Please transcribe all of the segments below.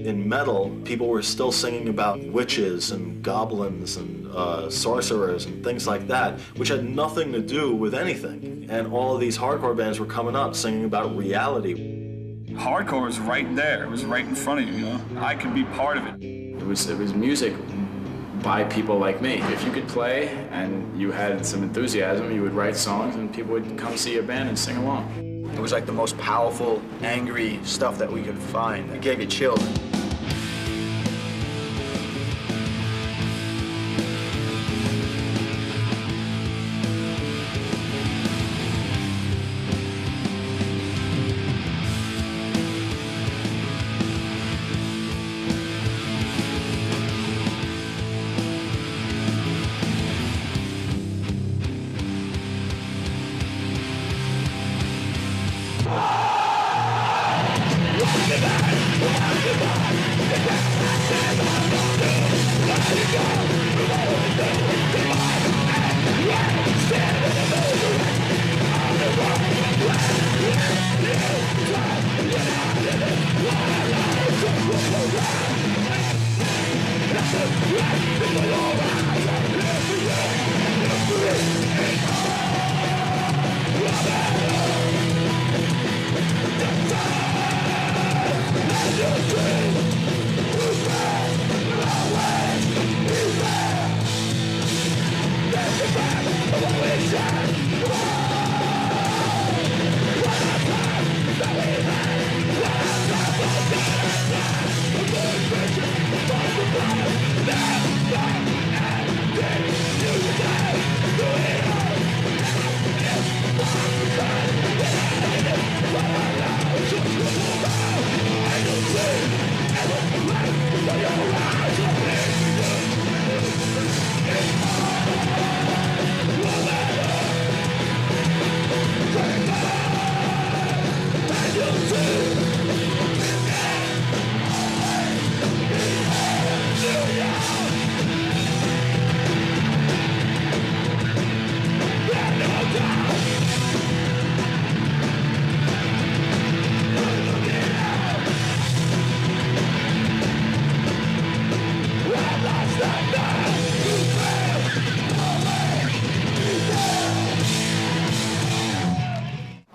in metal, people were still singing about witches and goblins and sorcerers and things like that, which had nothing to do with anything. And all of these hardcore bands were coming up singing about reality. Hardcore was right there. It was right in front of you, you know? I could be part of it. It was music by people like me. If you could play and you had some enthusiasm, you would write songs and people would come see your band and sing along. It was like the most powerful, angry stuff that we could find. It gave you chills.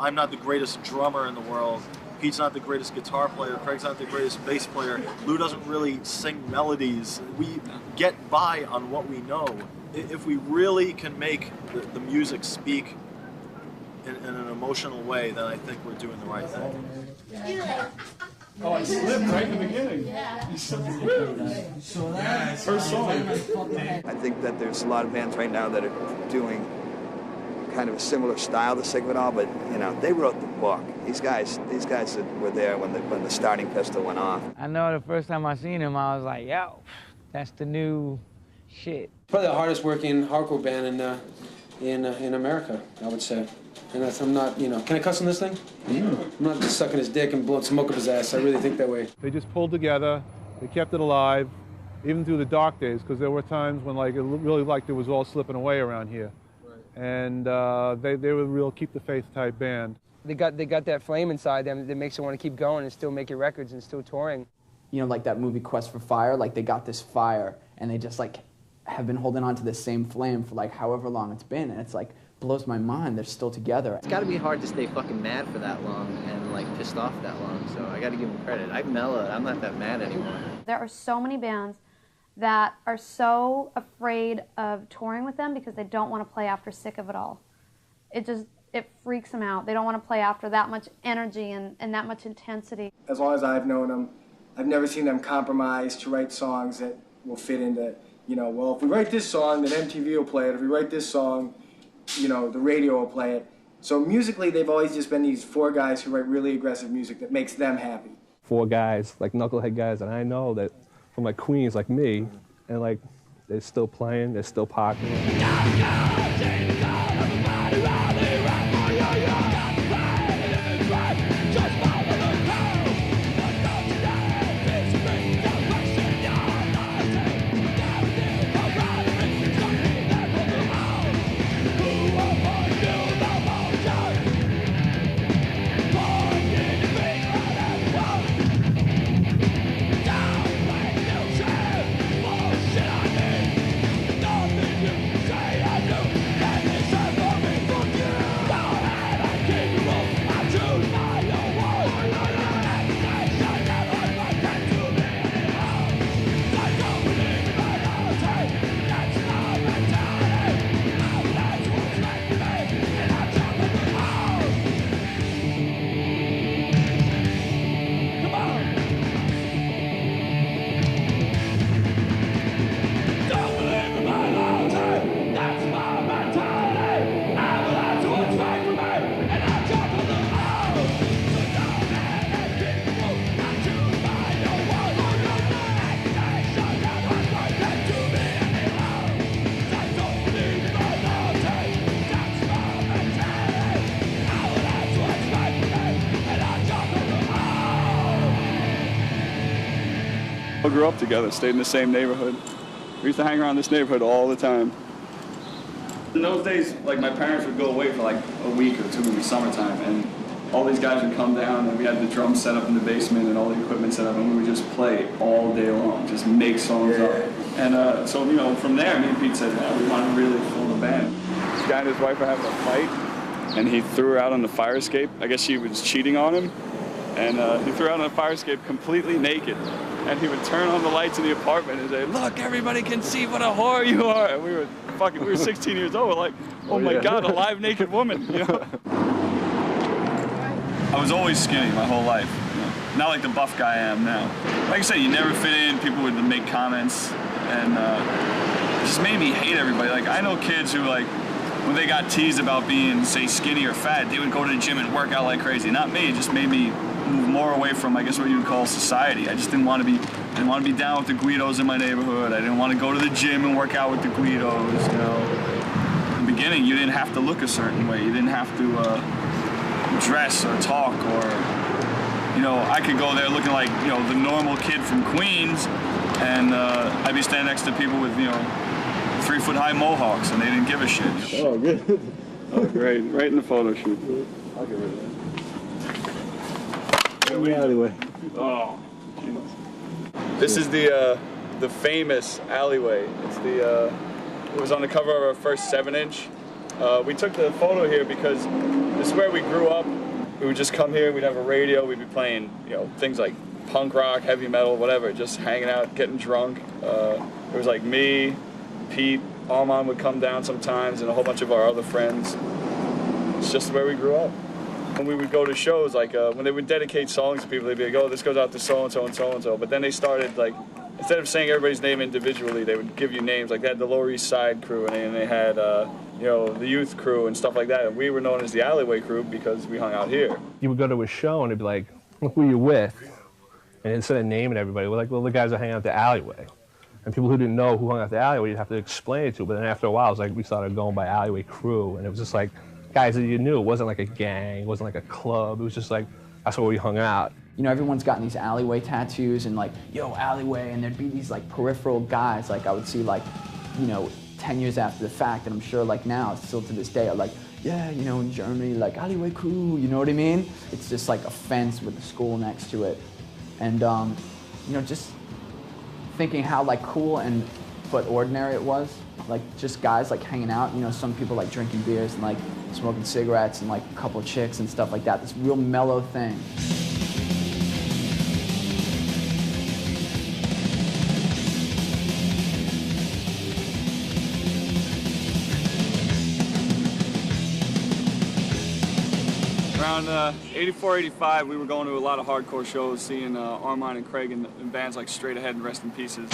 I'm not the greatest drummer in the world. Pete's not the greatest guitar player. Craig's not the greatest bass player. Lou doesn't really sing melodies. We get by on what we know. If we really can make the music speak in an emotional way, then I think we're doing the right thing. Oh, I slipped right in the beginning. Yeah. First song. I think that there's a lot of bands right now that are doing kind of a similar style to Sigvidal, but you know, they wrote the book. These guys that were there when the starting pistol went off. I know the first time I seen him, I was like, yo, that's the new shit. Probably the hardest working hardcore band in America, I would say. And that's, I'm not, you know, can I cuss on this thing? Yeah. I'm not just sucking his dick and blowing smoke up his ass. I really think that way. They just pulled together. They kept it alive, even through the dark days, because there were times when like it really like it was all slipping away around here. And they were a real keep the faith type band. They got that flame inside them that makes them want to keep going and still making records and still touring. You know, like that movie Quest for Fire, like they got this fire and they just like have been holding on to this same flame for like however long it's been, and it's like blows my mind they're still together. It's got to be hard to stay fucking mad for that long and like pissed off that long, so I got to give them credit. I've mellowed. I'm not that mad anymore. There are so many bands that are so afraid of touring with them because they don't want to play after Sick of It All. It freaks them out. They don't want to play after that much energy and that much intensity. As long as I've known them, I've never seen them compromise to write songs that will fit into, you know, well, if we write this song, then MTV will play it. If we write this song, you know, the radio will play it. So musically, they've always just been these four guys who write really aggressive music that makes them happy. Four guys, like knucklehead guys that I know that from like Queens, like me, and like they're still playing, they're still popular. Die! all grew up together, stayed in the same neighborhood. We used to hang around this neighborhood all the time. In those days, like, my parents would go away for like a week or two in the summertime, and all these guys would come down, and we had the drums set up in the basement and all the equipment set up, and we would just play all day long, just make songs up. And so, you know, from there, me and Pete said, we want to really fill the band. This guy and his wife were having a fight, and he threw her out on the fire escape. I guess she was cheating on him, and he threw her out on the fire escape completely naked. And he would turn on the lights in the apartment and say, "Look, everybody can see what a whore you are." And we were 16 years old. We're like, oh my God, a live naked woman, you know? I was always skinny my whole life. You know? Not like the buff guy I am now. Like I said, you never fit in. People would make comments, and it just made me hate everybody. Like, I know kids who, like, when they got teased about being, say, skinny or fat, they would go to the gym and work out like crazy. Not me. It just made me move more away from, I guess, what you would call society. I just didn't want to be down with the Guidos in my neighborhood. I didn't want to go to the gym and work out with the Guidos, you know. In the beginning, you didn't have to look a certain way. You didn't have to dress or talk, or, you know, I could go there looking like, you know, the normal kid from Queens, and I'd be standing next to people with, you know, 3-foot-high mohawks, and they didn't give a shit. Oh, good. Oh, great. Right in the photo shoot. I'll get rid of that. Alleyway. Oh, Jesus. This is the famous alleyway. It's it was on the cover of our first 7-inch. We took the photo here because this is where we grew up. We would just come here, we'd have a radio, we'd be playing, you know, things like punk rock, heavy metal, whatever, just hanging out, getting drunk. It was like me, Pete, Armand would come down sometimes, and a whole bunch of our other friends. It's just where we grew up. When we would go to shows, like when they would dedicate songs to people, they'd be like, oh, this goes out to so-and-so and so-and-so. But then they started, like, instead of saying everybody's name individually, they would give you names. Like, they had the Lower East Side crew, and they had, you know, the youth crew and stuff like that. And we were known as the Alleyway crew because we hung out here. You would go to a show, and it'd be like, look who you're with. And instead of naming everybody, we're like, well, the guys that hang out at the Alleyway. And people who didn't know who hung out at the Alleyway, you'd have to explain it to. But then after a while, it was like we started going by Alleyway crew, and it was just like, guys that you knew. It wasn't like a gang, it wasn't like a club. It was just like, that's where we hung out. You know, everyone's gotten these Alleyway tattoos and like, yo, Alleyway, and there'd be these like peripheral guys, like I would see like, you know, 10 years after the fact, and I'm sure like now, still to this day, are like, yeah, you know, in Germany, like Alleyway crew, you know what I mean? It's just like a fence with a school next to it. And, you know, just thinking how like cool and but ordinary it was. Like just guys like hanging out, you know, some people like drinking beers and like smoking cigarettes and like a couple of chicks and stuff like that. This real mellow thing. Around 84, 85, we were going to a lot of hardcore shows, seeing Armand and Craig in bands like Straight Ahead and Rest in Pieces.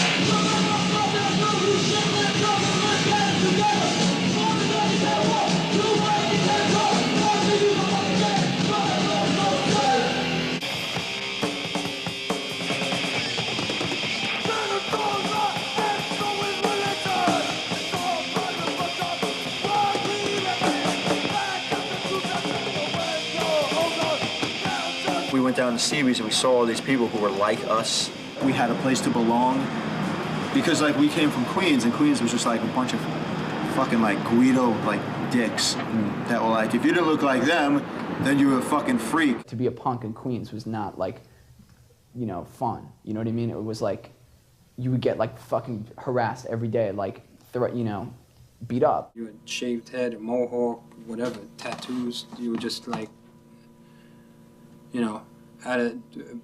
We went down to Seabees and we saw all these people who were like us. We had a place to belong because like we came from Queens, and Queens was just like a bunch of fucking like Guido like dicks that were like, if you didn't look like them, then you were a fucking freak. To be a punk in Queens was not like, you know, fun. You know what I mean? It was like you would get like fucking harassed every day, like you know, beat up. You had shaved head, a mohawk, whatever, tattoos. You were just like, you know,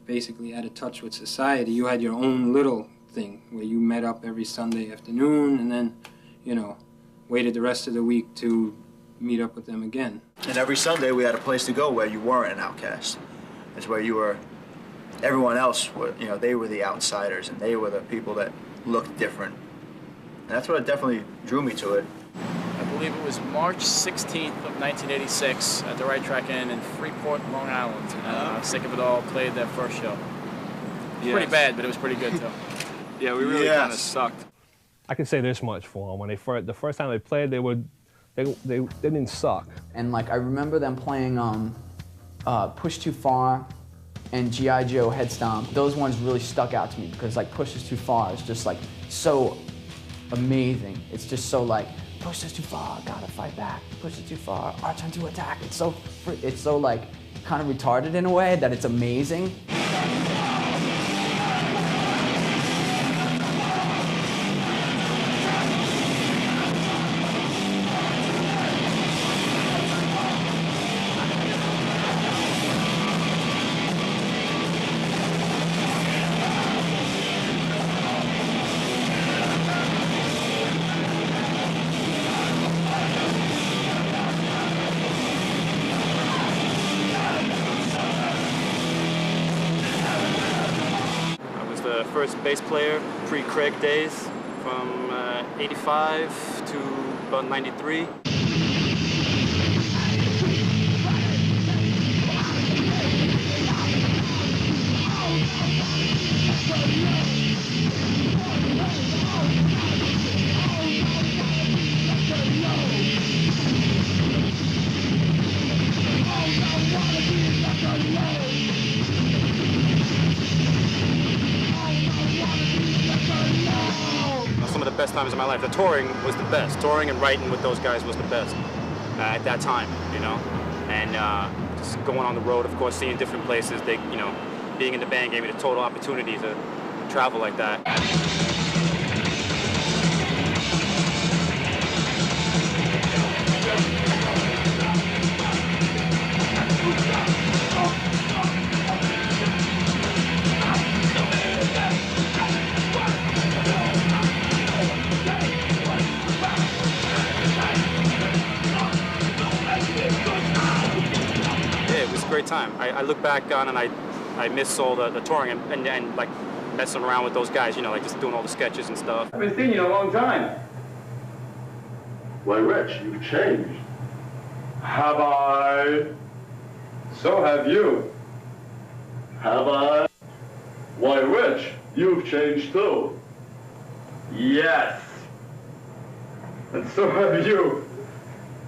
basically out of touch with society. You had your own little thing where you met up every Sunday afternoon and then, you know, waited the rest of the week to meet up with them again. And every Sunday we had a place to go where you weren't an outcast. It's where you were, everyone else, were, you know, they were the outsiders and they were the people that looked different. And that's what definitely drew me to it. I believe it was March 16th of 1986 at the Right Track Inn in Freeport, Long Island. Sick of It All played their first show. Yes. Pretty bad, but it was pretty good too. Yeah, we really kind of sucked. I can say this much for them. When the first time they played, they didn't suck. And like I remember them playing Push Too Far and G.I. Joe Head Stomp. Those ones really stuck out to me because like Push This Too Far is just like so amazing. It's just so like, push this too far, gotta fight back. Push it too far, our turn to attack. It's so like kind of retarded in a way that it's amazing. First bass player, pre-Craig days, from 85 to about 93. Some of the best times of my life. The touring was the best. Touring and writing with those guys was the best at that time, you know. And just going on the road, of course, seeing different places. They, you know, being in the band gave me the total opportunity to travel like that. Great time. I look back on and I miss all the touring and like messing around with those guys, you know, like just doing all the sketches and stuff. I've been seeing you a long time. Why, Rich, you've changed. Have I? So have you. Have I? Why, Rich, you've changed too. Yes. And so have you.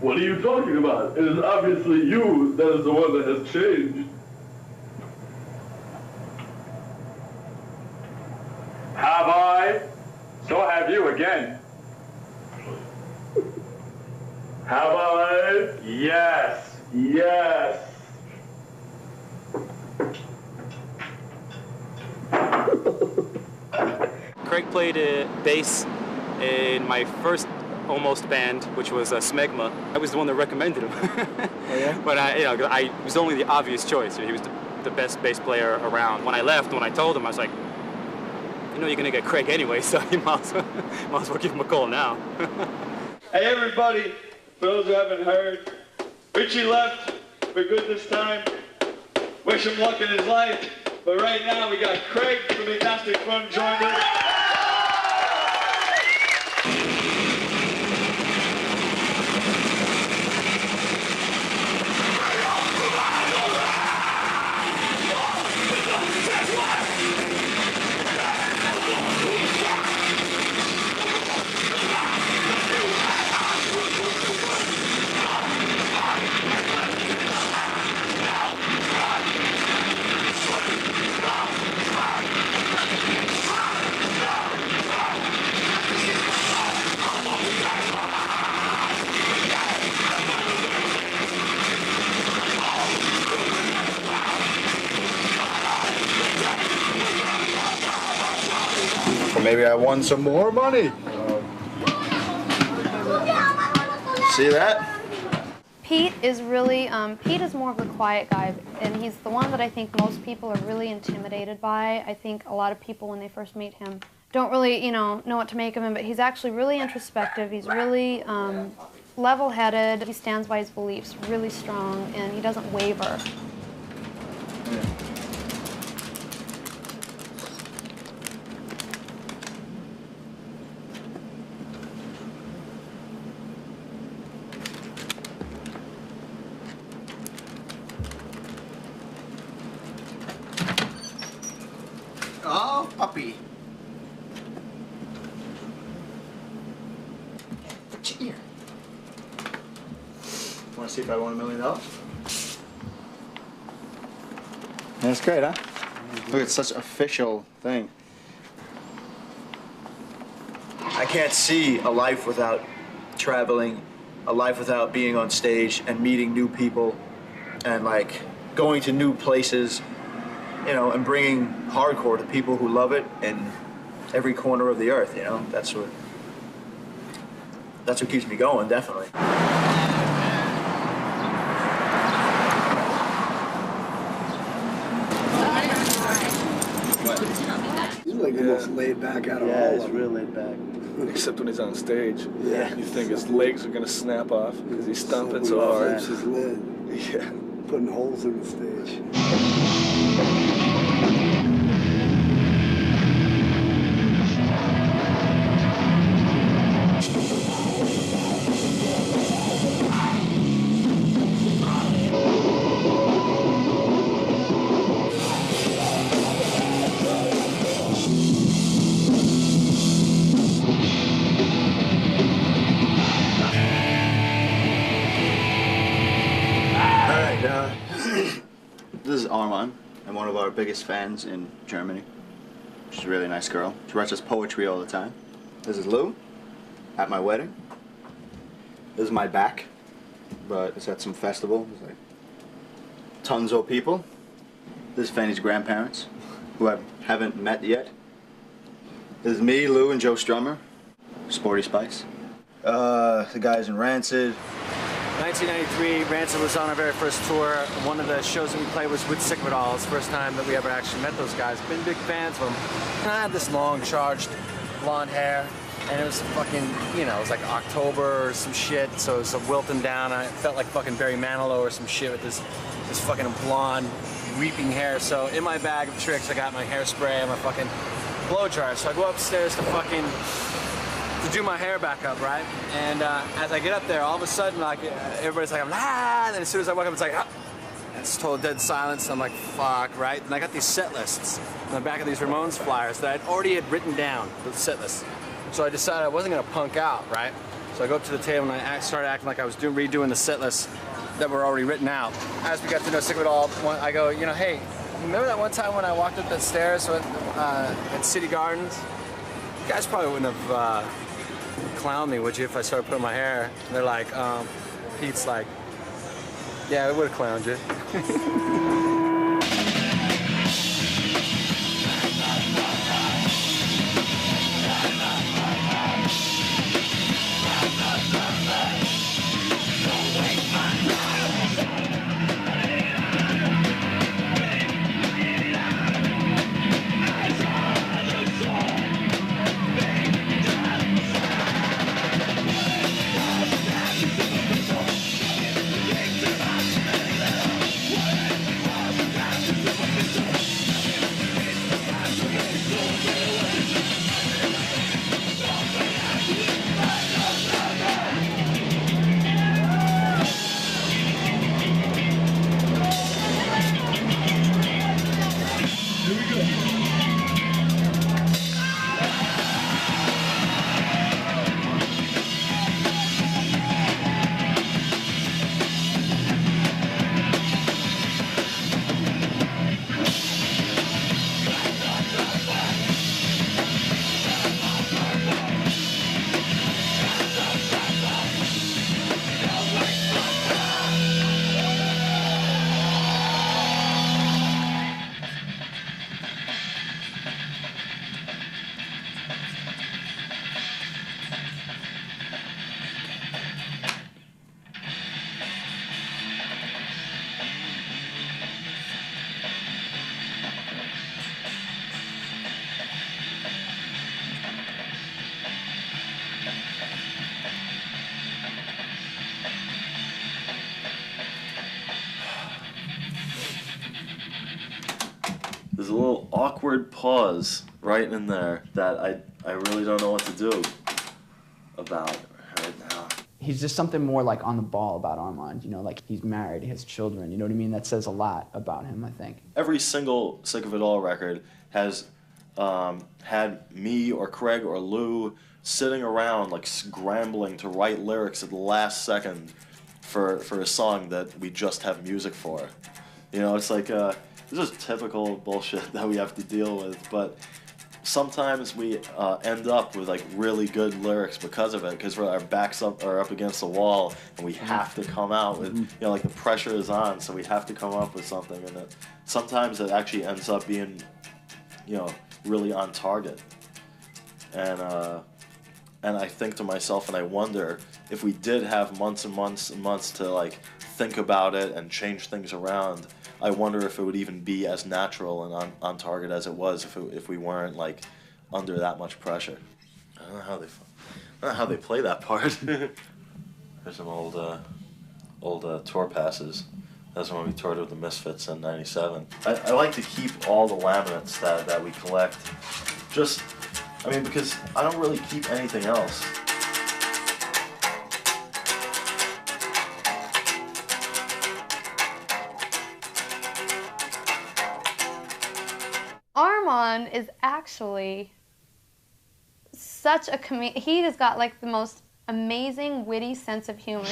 What are you talking about? It is obviously you that is the one that has changed. Have I? So have you again. Have I? Yes. Yes. Craig played bass in my first almost band, which was Smegma. I was the one that recommended him. Oh yeah? But I was only the obvious choice. He was the best bass player around. When I left, when I told him, I was like, you know you're gonna get Craig anyway, so you might as well give him a call now. Hey everybody, for those who haven't heard, Richie left for good this time. Wish him luck in his life. But right now we got Craig from the Agnostic Front joined us. Maybe I won some more money. See that? Pete is really, Pete is more of the quiet guy, and he's the one that I think most people are really intimidated by. I think a lot of people, when they first meet him, don't really, you know what to make of him, but he's actually really introspective. He's really level-headed. He stands by his beliefs really strong, and he doesn't waver. Oh, puppy. What's your ear? Want to see if I won $1 million? That's great, huh? Look, it's such an official thing. I can't see a life without traveling, a life without being on stage and meeting new people and like going to new places, you know, and bringing hardcore to people who love it in every corner of the earth, you know? That's what keeps me going, definitely. He's like almost laid back out of all Yeah, of it's them. real laid back. Except when he's on stage. Yeah. You think his legs are gonna snap off because he's stomping so Somebody hard. flips his lid. Yeah. Putting holes in the stage. This is Armand. I'm one of our biggest fans in Germany. She's a really nice girl. She writes us poetry all the time. This is Lou, at my wedding. This is my back, but it's at some festival. There's like tons of people. This is Fanny's grandparents, who I haven't met yet. This is me, Lou, and Joe Strummer. Sporty Spice. The guys in Rancid. 1993, Rancid was on our very first tour. One of the shows that we played was with Sick of It All. It's the first time that we ever actually met those guys. Been big fans of them. And I had this long, charged, blonde hair, and it was fucking, you know, it was like October or some shit, so it was wilting down. I felt like fucking Barry Manilow or some shit with this fucking blonde, weeping hair. So in my bag of tricks, I got my hairspray and my fucking blow dryer. So I go upstairs to do my hair back up, right? And as I get up there, all of a sudden, like, everybody's like, ah, and then as soon as I walk up, it's like, ah. It's total dead silence. I'm like, fuck, right? And I got these set lists on the back of these Ramones flyers that I'd already had written down, the set lists. So I decided I wasn't gonna punk out, right? So I go up to the table and I started acting like I was redoing the set lists that were already written out. As we got to know Sick of It All, I go, you know, hey, remember that one time when I walked up the stairs at City Gardens? You guys probably wouldn't have clown me, would you, if I started putting my hair? And they're like, Pete's like, yeah, we would have clowned you. There's a little awkward pause right in there that I really don't know what to do about right now. He's just something more like on the ball about Armand, you know, like he's married, he has children, you know what I mean? That says a lot about him, I think. Every single Sick of It All record has had me or Craig or Lou sitting around like scrambling to write lyrics at the last second for a song that we just have music for. You know, it's like this this is typical bullshit that we have to deal with, but sometimes we end up with like really good lyrics because of it, because our backs are up against the wall and we have to come out with, you know, like the pressure is on, so we have to come up with something, and sometimes it actually ends up being, you know, really on target. And I think to myself, and I wonder if we did have months and months and months to like think about it and change things around, I wonder if it would even be as natural and on target as it was if we weren't like under that much pressure. I don't know how they play that part. There's some old tour passes. That's when we toured with the Misfits in '97. I like to keep all the laminates that we collect. Just, I mean, because I don't really keep anything else. Armand is actually such a comedian. He has got like the most amazing, witty sense of humor.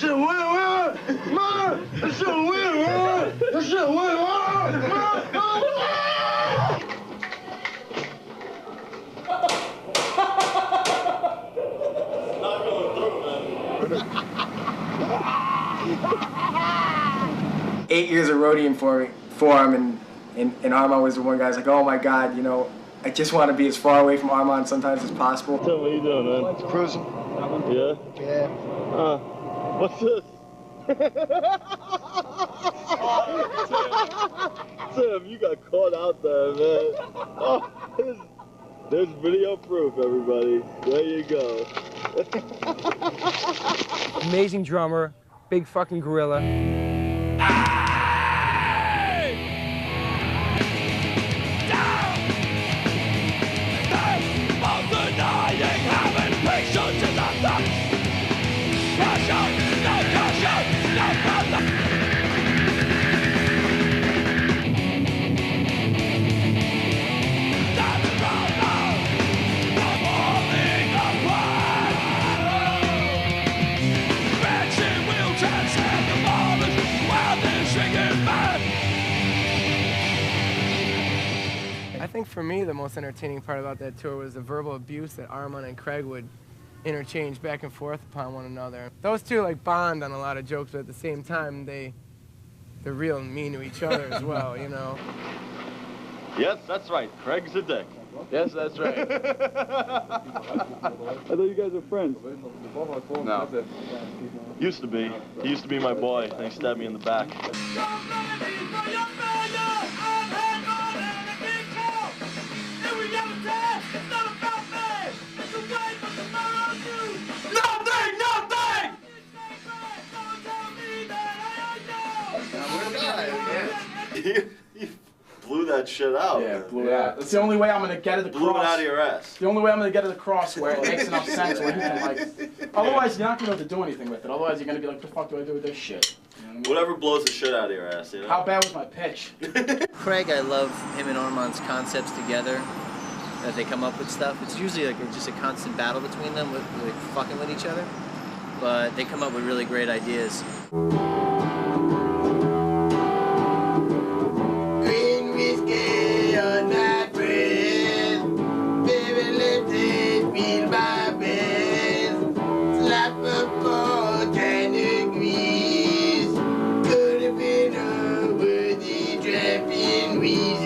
Eight years of roadieing for him, and Armand was the one guy who's like, oh my God, you know, I just want to be as far away from Armand sometimes as possible. Tell me what you doing, man? Cruising. Yeah? Yeah. What's this? Tim, you got caught out there, man. Oh, there's video proof, everybody. There you go. Amazing drummer, big fucking gorilla. I think for me, the most entertaining part about that tour was the verbal abuse that Armand and Craig would interchange back and forth upon one another. Those two like bond on a lot of jokes, but at the same time, they're real mean to each other as well, you know. Yes, that's right. Craig's a dick. Yes, that's right. I thought you guys were friends. No. Used to be. He used to be my boy, and he stabbed me in the back. You blew that shit out. Yeah, blew it out. That's the only way I'm gonna get it across. Blew it out of your ass. The only way I'm gonna get it across where it makes enough sense where you can like. Otherwise, you're not gonna be able to do anything with it. Otherwise, you're gonna be like, "What the fuck do I do with this shit?" You know what I mean? Whatever blows the shit out of your ass, you know. How bad was my pitch? Craig, I love him and Armand's concepts together. That they come up with stuff. It's usually like just a constant battle between them, with like fucking with each other. But they come up with really great ideas. Green whiskey on my breath, baby, let it feel my best. Slap a fork and a grease, could have been a worthy trapping reason.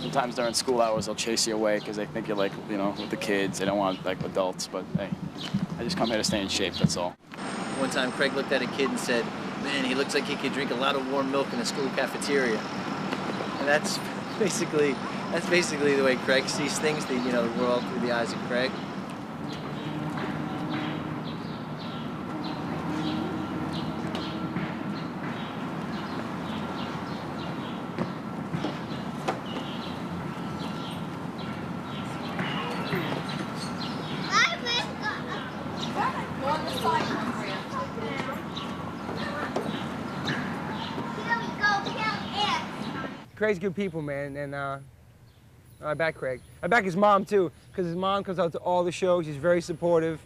Sometimes during school hours, they'll chase you away because they think you're like, you know, with the kids. They don't want like adults, but hey, I just come here to stay in shape, that's all. One time Craig looked at a kid and said, man, he looks like he could drink a lot of warm milk in a school cafeteria. And that's basically the way Craig sees things, the world through the eyes of Craig. Craig's good people, man, and I back Craig. I back his mom, too, because his mom comes out to all the shows. She's very supportive.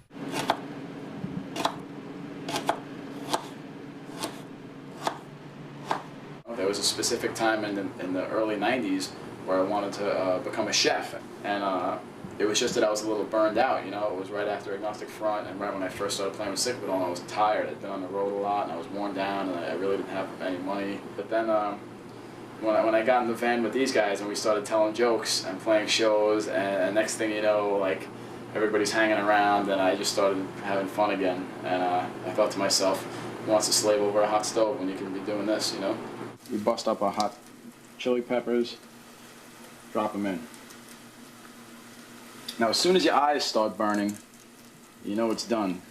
There was a specific time in the early 90s where I wanted to become a chef, and it was just that I was a little burned out, you know. It was right after Agnostic Front, and right when I first started playing with Sick of It All, I was tired. I'd been on the road a lot, and I was worn down, and I really didn't have any money. But then when I got in the van with these guys and we started telling jokes and playing shows, and next thing you know, like, everybody's hanging around, and I just started having fun again. And I thought to myself, who wants to slave over a hot stove when you can be doing this, you know? We bust up our hot chili peppers, drop them in. Now, as soon as your eyes start burning, you know it's done.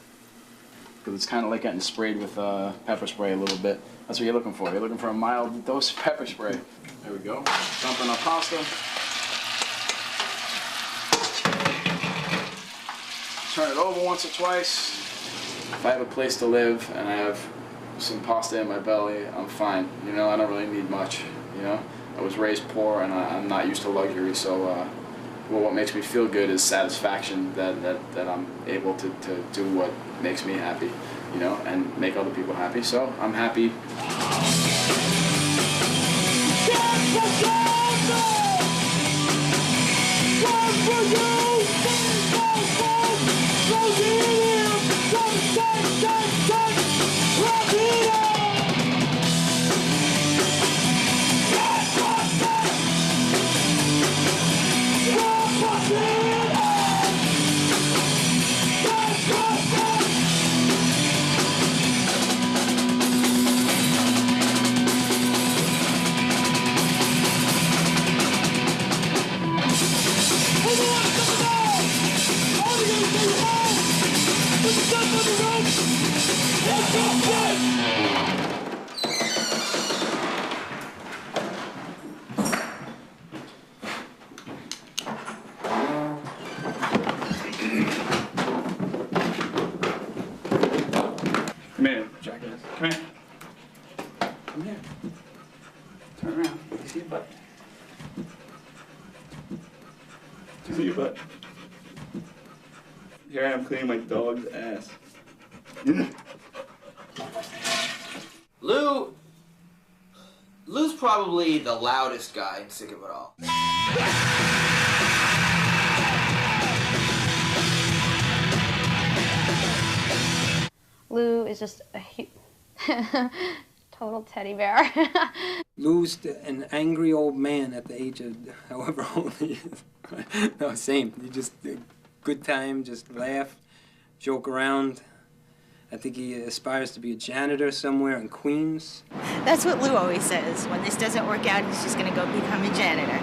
Because it's kind of like getting sprayed with pepper spray a little bit. That's what you're looking for. You're looking for a mild dose of pepper spray. There we go. Dump in our pasta. Turn it over once or twice. If I have a place to live and I have some pasta in my belly, I'm fine. You know, I don't really need much, you know. I was raised poor and I'm not used to luxury, so well, what makes me feel good is satisfaction that I'm able to do what makes me happy, you know, and make other people happy. So I'm happy. Come here, jackass. Come here. Come here. Turn around. Let me see your butt. See your butt. Here I am cleaning my dog's ass. Lou's probably the loudest guy in Sick of It All. Lou is just a total teddy bear. Lou's an angry old man at the age of however old he is. No, same. You just good time, just laugh, joke around. I think he aspires to be a janitor somewhere in Queens. That's what Lou always says. When this doesn't work out, he's just gonna go become a janitor.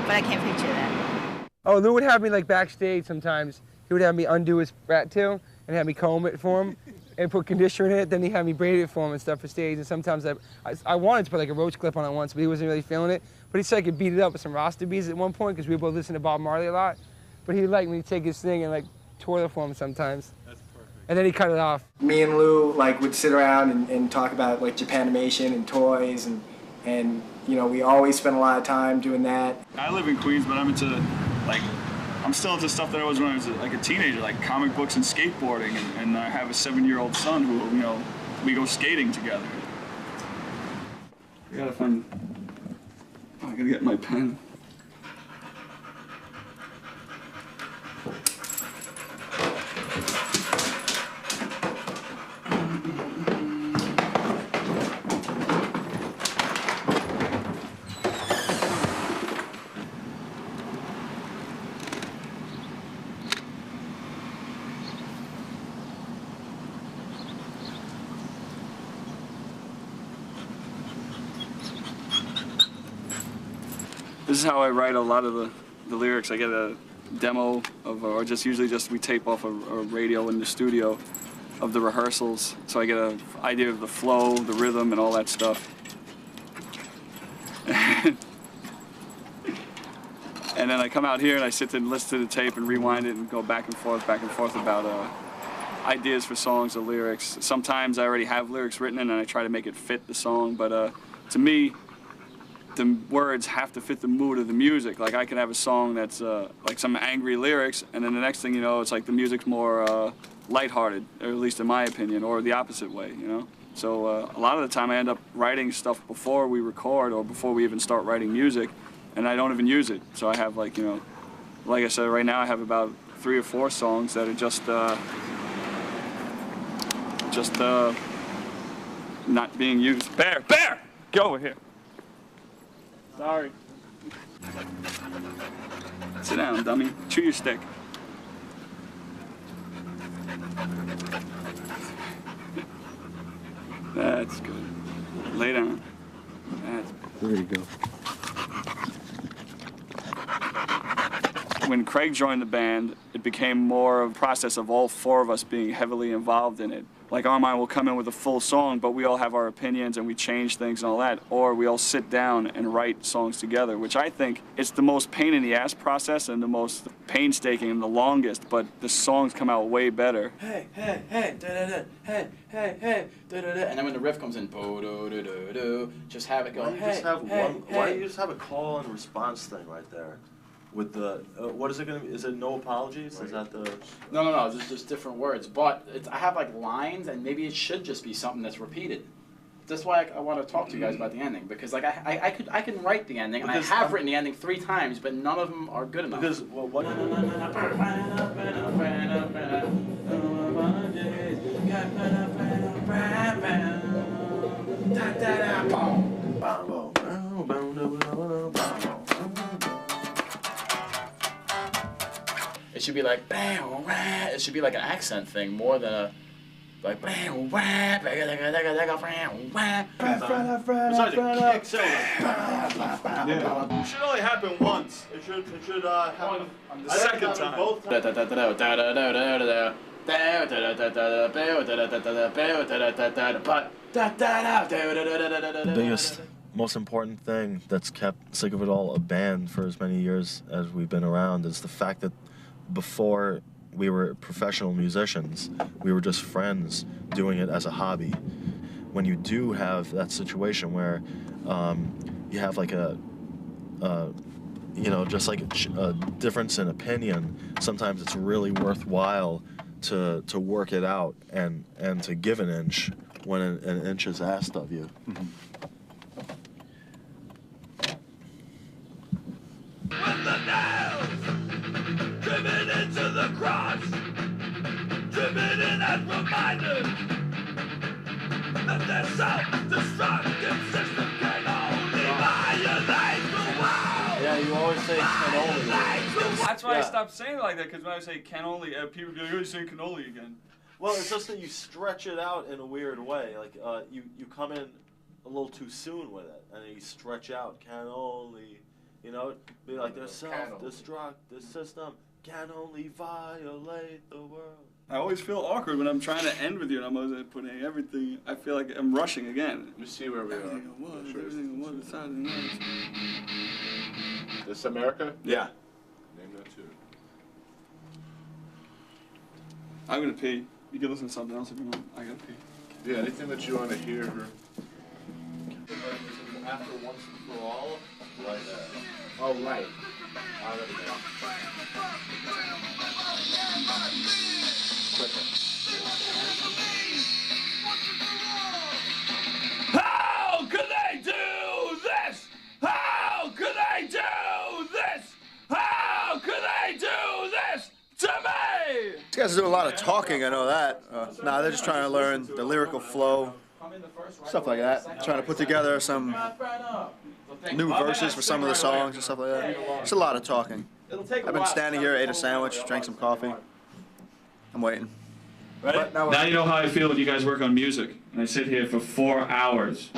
But I can't picture that. Oh, Lou would have me like backstage sometimes. He would have me undo his rat tail and have me comb it for him and put conditioner in it. Then he'd have me braid it for him and stuff for stage. And sometimes I wanted to put like a roach clip on it once, but he wasn't really feeling it. But he said I could beat it up with some Rasta beads at one point because we both listened to Bob Marley a lot. But he'd like me to take his thing and like twirl it for him sometimes. That's perfect. And then he cut it off. Me and Lou like would sit around and talk about like Japanimation and toys and you know, we always spent a lot of time doing that. I live in Queens, but I'm still into stuff that I was when I was like a teenager, like comic books and skateboarding, and I have a 7-year-old son who, you know, we go skating together. I gotta find, I gotta get my pen. This is how I write a lot of the lyrics. I get a demo of, or just usually just we tape off a radio in the studio of the rehearsals, so I get an idea of the flow, the rhythm, and all that stuff. And then I come out here and I sit and listen to the tape and rewind it and go back and forth about ideas for songs or lyrics. Sometimes I already have lyrics written and I try to make it fit the song, but to me, the words have to fit the mood of the music. Like I can have a song that's like some angry lyrics, and then the next thing you know, it's like the music's more lighthearted, or at least in my opinion, or the opposite way, you know? So a lot of the time I end up writing stuff before we record or before we even start writing music, and I don't even use it. So I have like, you know, like I said, right now I have about 3 or 4 songs that are just not being used. Bear! Get over here. Sorry. Sit down, dummy. Chew your stick. That's good. Lay down. There you go. When Craig joined the band, it became more of a process of all 4 of us being heavily involved in it. Like Armand will come in with a full song, but we all have our opinions and we change things and all that. Or we all sit down and write songs together, which I think it's the most pain in the ass process and the most painstaking and the longest, but the songs come out way better. Hey, hey, hey, da-da-da, hey, hey, hey, da-da-da. And then when the riff comes in, bo-do-do-do-do, just have it go, Why don't you just have a call and response thing right there? With the, what is it going to be? Is it no apologies? Is that the... No, just different words. But I have like lines, and maybe it should just be something that's repeated. That's why I want to talk to you guys about the ending, because like I can write the ending, and I have written the ending 3 times, but none of them are good enough. Because, well, what... It should be like, it should be like an accent thing more than a, like, Besides, it kicks out. It should only happen once. It should happen on the second time. Both times. The biggest, most important thing that's kept Sick of It All a band for as many years as we've been around is the fact that before we were professional musicians, we were just friends doing it as a hobby. When you do have that situation where you have like a you know, just like a difference in opinion, sometimes it's really worthwhile to work it out and to give an inch when an inch is asked of you. When the nails driven into the cross, driven in as reminders that their self-destructive system can only violate the world. Yeah, you always say cannoli. That's why I stopped saying it like that, because when I say can only, people go, you're saying cannoli again. Well, it's just that you stretch it out in a weird way. Like you come in a little too soon with it, and then you stretch out can only. You know, be like their self-destructive system can only violate the world. I always feel awkward when I'm trying to end with you and I'm always putting everything. I feel like I'm rushing again. Let me see where we are. Everything was, This America? Yeah. Name that too. I'm gonna pee. You can listen to something else if you want. I gotta pee. Yeah, anything that you want to hear. After once and for all, right there. Oh, right. There we go. How could they do this? How could they do this? How could they do this to me? These guys do a lot of talking, I know that. Nah, they're just trying to learn the lyrical flow, stuff like that. Trying to put together some new verses for some of the songs and stuff like that. It's a lot of talking. I've been standing here, ate a sandwich, drank some coffee. I'm waiting. Right? Now you know how I feel when you guys work on music. And I sit here for 4 hours.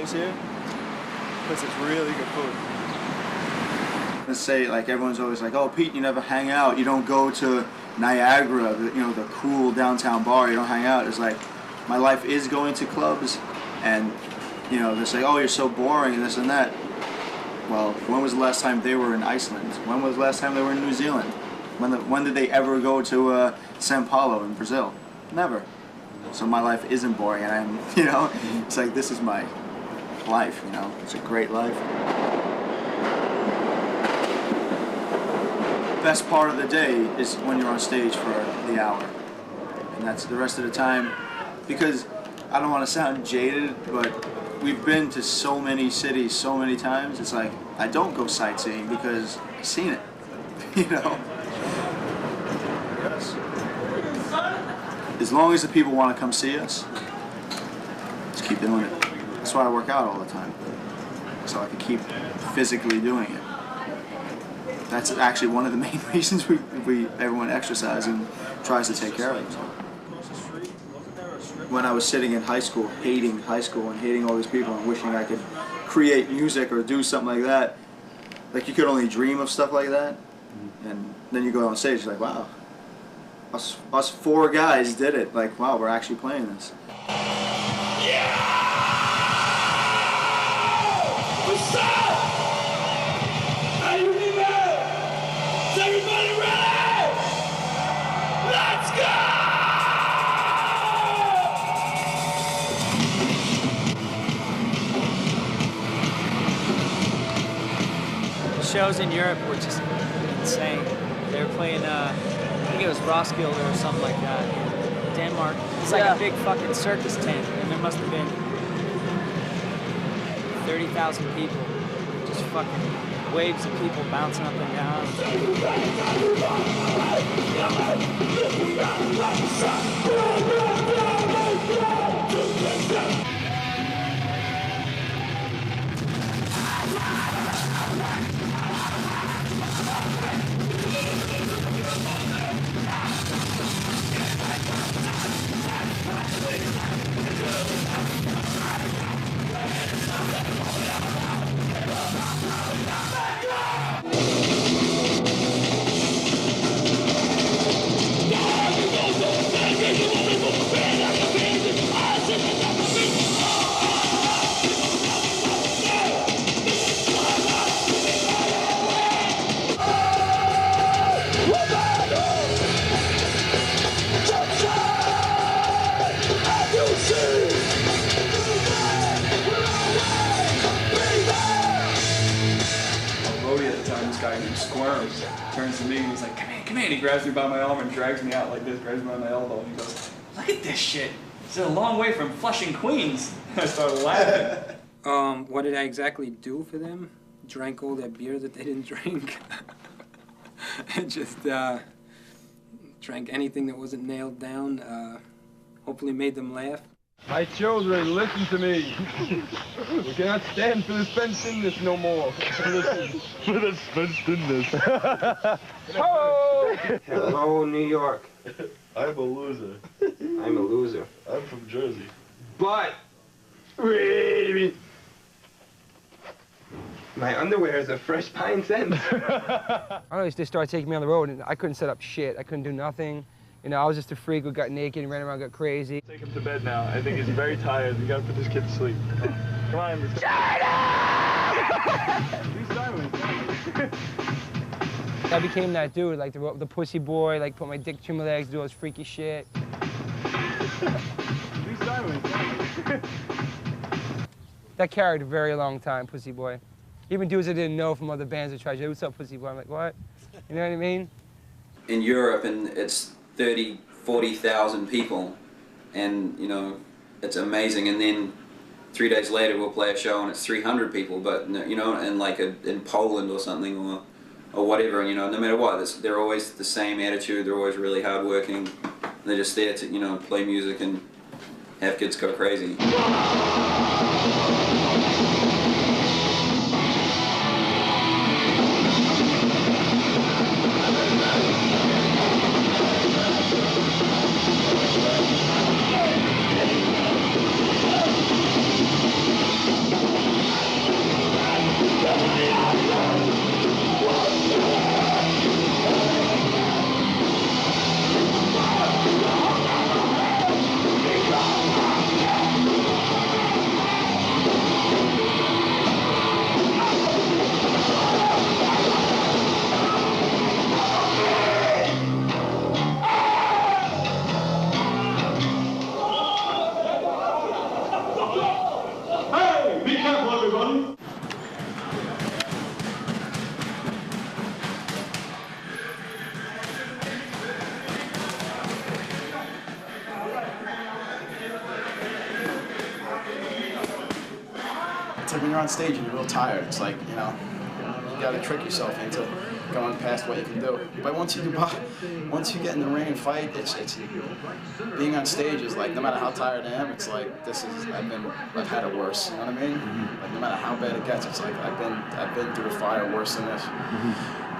Chinese here? Because it's really good food. Let's say, like, everyone's always like, oh, Pete, you never hang out. You don't go to Niagara, the cool downtown bar. You don't hang out. It's like, my life is going to clubs, and, they say, oh, you're so boring and this and that. Well, when was the last time they were in Iceland? When was the last time they were in New Zealand? When did they ever go to Sao Paulo in Brazil? Never. So my life isn't boring, and I'm, it's like, this is my life, It's a great life. Best part of the day is when you're on stage for the hour. And that's the rest of the time, because I don't want to sound jaded, but we've been to so many cities so many times, it's like, I don't go sightseeing because I've seen it, Yes. As long as the people want to come see us, just keep doing it. That's why I work out all the time, so I can keep physically doing it. That's actually one of the main reasons everyone exercises and tries to take care of themselves. When I was sitting in high school, hating high school and hating all these people and wishing I could create music or do something like that, like you could only dream of stuff like that, and then you go on stage, you're like, wow, us 4 guys did it. Like, wow, we're actually playing this. What's up? How you doing? Is everybody ready? Let's go! The shows in Europe were just insane. They were playing, I think it was Roskilde or something like that in Denmark. It's like a big fucking circus tent, and there must have been 30,000 people. Just fucking waves of people bouncing up and down. Squirms, turns to me and he's like, come here, and he grabs me by my arm and drags me out like this, grabs me by my elbow, and he goes, look at this shit, it's a long way from Flushing, Queens. I started laughing. What did I exactly do for them? Drank all that beer that they didn't drink. Just drank anything that wasn't nailed down, hopefully made them laugh. My children, listen to me. We cannot stand for this fenced-inness no more. Listen. For this fenced-inness. Oh! Hello, New York. I'm a loser. I'm a loser. I'm from Jersey. But, my underwear is a fresh pine scent. I always just started taking me on the road, and I couldn't set up shit. I couldn't do nothing. I was just a freak who got naked and ran around, got crazy. Take him to bed now. I think he's very tired. We gotta put this kid to sleep. Come on, let's go. Be silent. I became that dude, like the pussy boy, like put my dick between my legs, do all this freaky shit. Be silent. That carried a very long time, pussy boy. Even dudes I didn't know from other bands that tried to, what's up, pussy boy? I'm like, what? You know what I mean? In Europe, and it's 30, 40,000 people, and it's amazing. And then 3 days later, we'll play a show and it's 300 people. But and like in Poland or something, or whatever. And no matter what, they're always the same attitude. They're always really hardworking. They're just there to play music and have kids go crazy. like when you're on stage and you're real tired, it's like, you know, you gotta trick yourself into going past what you can do. But once you get in the ring and fight, it's being on stage is like, no matter how tired I am, it's like, I've had it worse, you know what I mean? Like no matter how bad it gets, it's like I've been through a fire worse than this.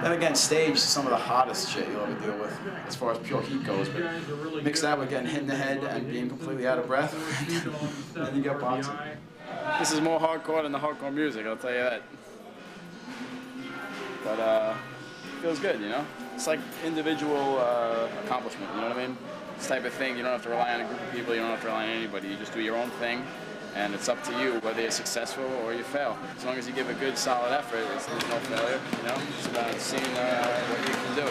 Then again, stage is some of the hottest shit you'll ever deal with, as far as pure heat goes. But mix that with getting hit in the head and being completely out of breath, and then you get boxing. This is more hardcore than the hardcore music, I'll tell you that. But it feels good, you know? It's like individual accomplishment, you know what I mean? This type of thing, you don't have to rely on a group of people, you don't have to rely on anybody. You just do your own thing, and it's up to you whether you're successful or you fail. As long as you give a good, solid effort, there's no failure, you know? It's about seeing what you can do.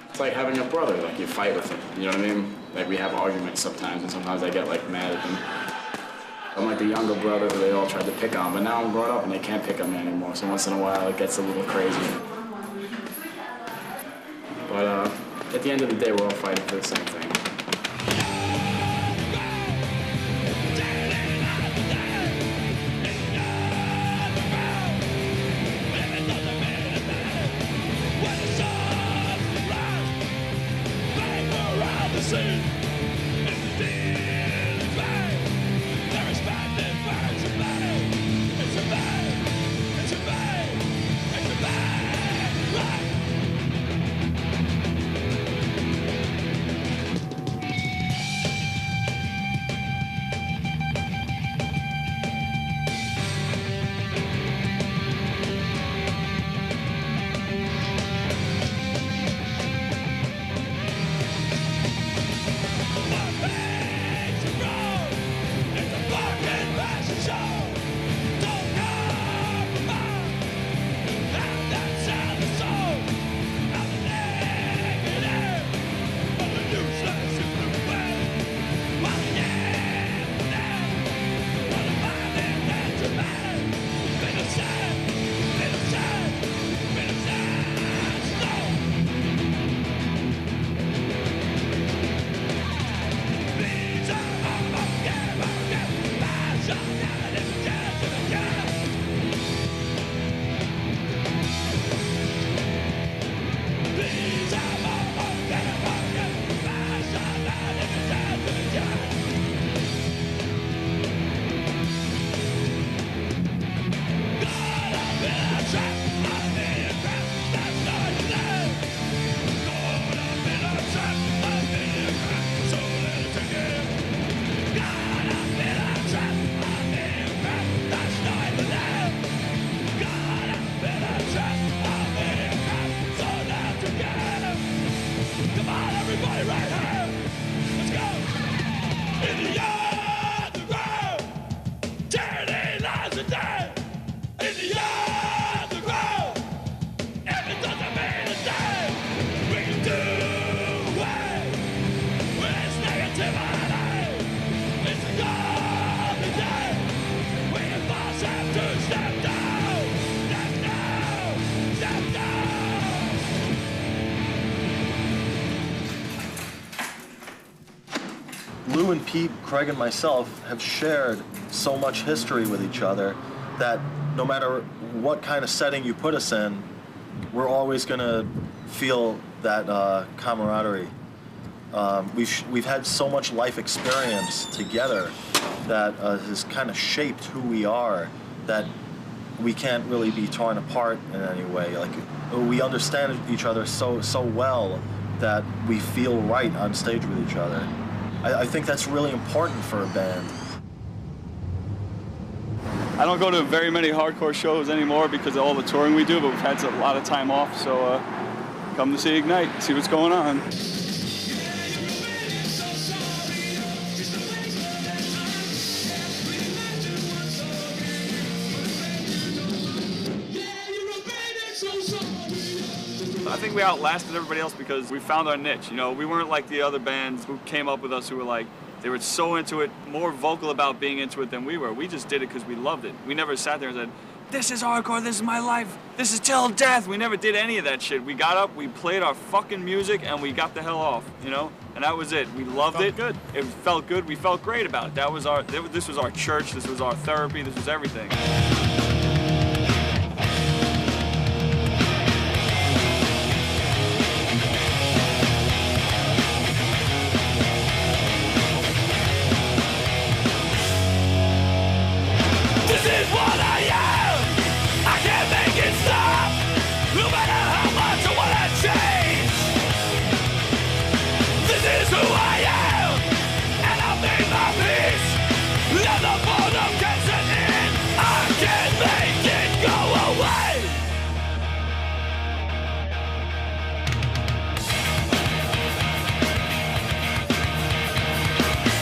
It's like having a brother, like you fight with him, you know what I mean? Like we have arguments sometimes, and sometimes I get like mad at them. I'm like the younger brother who they all tried to pick on, but now I'm grown up and they can't pick on me anymore, so once in a while it gets a little crazy. But at the end of the day, we're all fighting for the same thing. Lou and Pete, Craig and myself have shared so much history with each other that no matter what kind of setting you put us in, we're always going to feel that camaraderie. We've had so much life experience together that has kind of shaped who we are, that we can't really be torn apart in any way. Like, we understand each other so well that we feel right on stage with each other. I think that's really important for a band. I don't go to very many hardcore shows anymore because of all the touring we do, but we've had a lot of time off, so come to see Ignite, see what's going on. I think we outlasted everybody else because we found our niche. You know, we weren't like the other bands who came up with us who were like, they were so into it, more vocal about being into it than we were. We just did it because we loved it. We never sat there and said, this is hardcore, this is my life, this is till death. We never did any of that shit. We got up, we played our fucking music, and we got the hell off, you know? And that was it. We loved it. Good. It felt good. We felt great about it. This was our church, this was our therapy, this was everything. who I am, and I made my peace. Now the boredom can set in. I can't make it go away.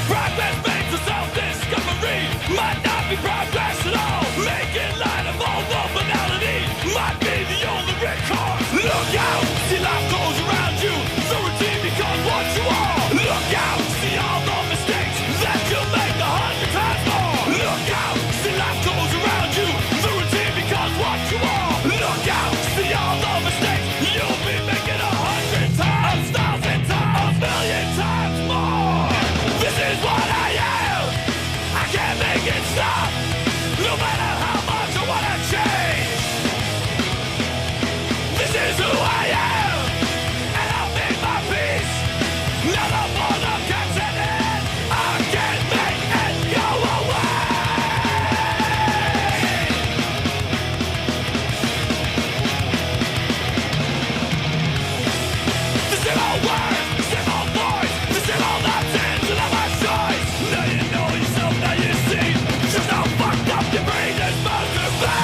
Progress made for self-discovery might not be progress at all. Making light of all the banality might be the only record. Look out, see life goes around you. The routine becomes what you are. Look out, see all the mistakes that you make 100 times more. Look out, see life goes around you. The routine becomes what you are. Look out, see all the mistakes you'll be making 100 times, 1,000 times, 1,000,000 times more. This is what I am. I can't make it stop. No matter how much I wanna change. This is who I am, and I've made my peace. Now the boredom can set in. I can't make it go away. The same old words, the same old voice, the same old options without my choice. Now you know yourself, now you see just how fucked up your brain is supposed to be.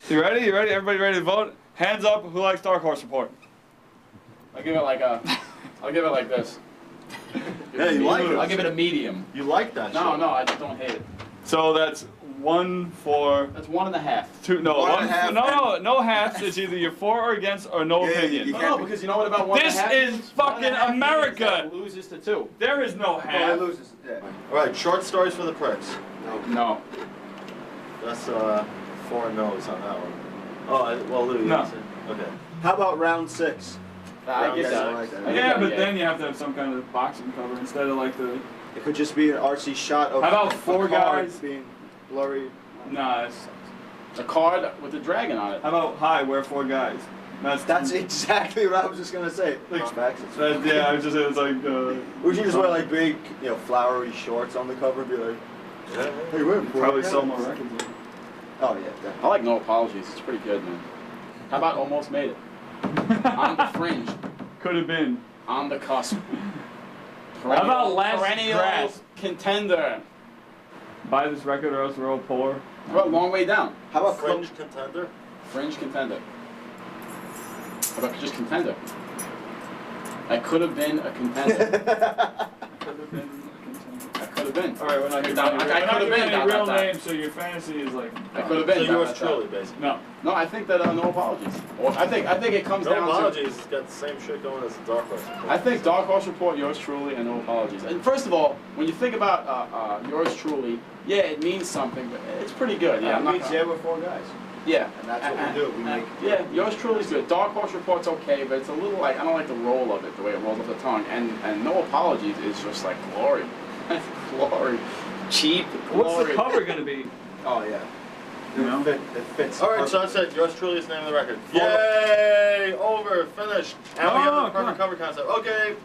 You ready? You ready? Everybody ready to vote? Hands up. Who likes Dark Horse Report? I'll give it like this. Yeah, you like it. I'll give it a medium. You like that No, shit. no, I just don't hate it. So that's 1 for. That's 1.5. 2. No, One and a half. no halves. It's either you're for or against or no opinion. No, because you know what about 1.5? This is fucking America. Loses to 2. There is no half. loses. Yeah. All right, short stories for the pricks. No. That's 4 no's on that one. Oh, well, Lou, you No. said- Okay. How about round 6? I get that. like that. Yeah, but then you have to have some kind of boxing cover instead of like the. It could just be an artsy shot of How about a 4 card guys? being blurry. Nah, it's. A card with a dragon on it. How about hi? We're 4 guys. That's exactly what I was just gonna say. Like, Facts. yeah, I was just it was like. We should just wear like big, flowery shorts on the cover and be like, hey, we're Probably sell more records. Oh yeah, definitely. I like No Apologies. It's pretty good, man. How about Almost Made It? On the fringe. Could have been. On the cusp. How about Last perennial Grasp? contender. Buy this record or else we're all poor. How about Long Way Down? How about Fringe contender? Fringe contender. How about just contender? I could have been a contender. Could have been. I could have been. All right, we're not giving I any, could we're not have giving been. any real names, so your fantasy is like. I could have been. So yours truly, basically. No. No, I think that No Apologies. Well, I think it comes No down to. Apologies has got the same shit going as the Dark Horse Report. I think Dark Horse Report, Yours Truly, and No Apologies. And first of all, when you think about Yours Truly, yeah, it means something, but it's pretty good. Yeah, Yeah, I'm not means gonna- we're 4 guys. Yeah. And that's what we do. We make. Yeah, Yours Truly's good. Dark Horse Report's okay, but it's a little like, I don't like the roll of it, the way it rolls off the tongue. And No Apologies is just like glory. Glory. Cheap glory. What's the cover gonna be? Oh yeah. You know? It fits. All right, so that's it. Yours truly is the name of the record. Yay! Over. Finished. And we have the perfect cover concept. Okay.